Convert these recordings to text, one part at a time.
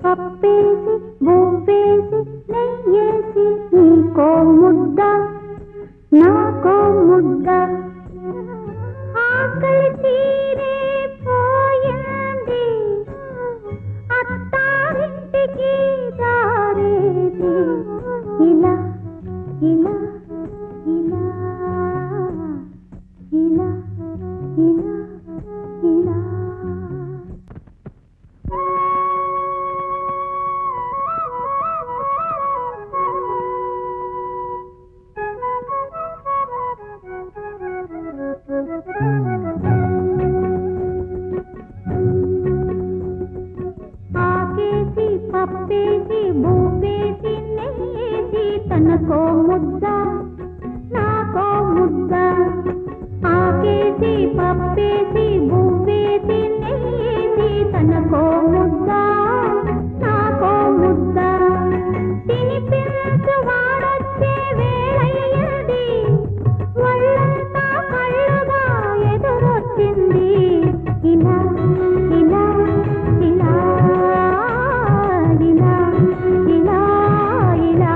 పప్పేసి బువ్వేసి నెయ్యేసి నీకో ముద్ద నాకో ముద్ద ఆకలి తీరే పోయింది అత్తారింటికి దారేది ఇలా ఇలా ఇలా ఇలా ఇలా ఇలా ఆకేసి పప్పేసి బువ్వేసి నెయ్యేసి తనకో ముద్ద నాకో ముద్ద ఆకేసి పప్పేసి బువ్వేసి నెయ్యేసి తనకో ముద్ద నాకో ముద్ద తినిపించు వాడొచ్చే వేళయ్యది ఒళ్ళంతా కళ్ళుగా ఎదురొచ్చింది ఇలా ఇలా ఇలా ఇలా ఇలా ఇలా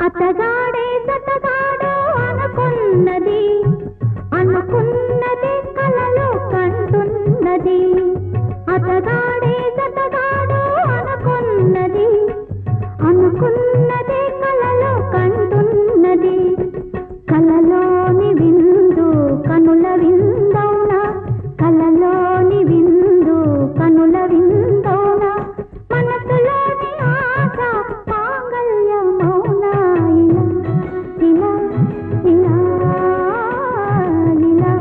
అతగాడే సతగాడు అనుకున్నది అనుకున్నదే కలలో కంటున్నది అతగాడే సతగాడు అనుకున్నది అనుకున్నదే కలలో కంటున్నది కలలోని విందు కనుల విందౌనా కలలోని విందు కనుల విందౌనా మనసులోని ఆశ మాంగళ్యమౌనా ఇలా ఇలా ఇలా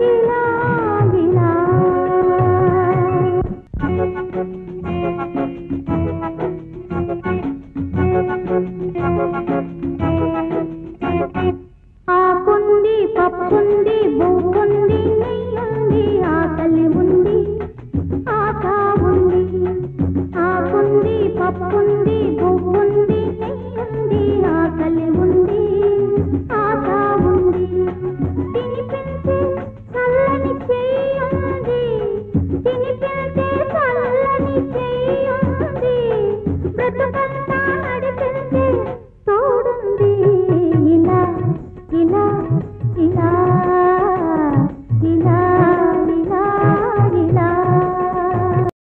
ఇలా ఇలా ఆకుంది పప్పుంది బువ్వుంది నెయ్యుంది ఆకలి ఉంది ఆశ ఉంది ఆకుంది పప్పుంది బువ్వుంది నెయ్యుంది ఆకలి ఉంది ఆశ ఉంది తినిపించే చల్లని చెయ్యుంది తినిపించే చల్లని చెయ్యుంది బ్రతుకంతా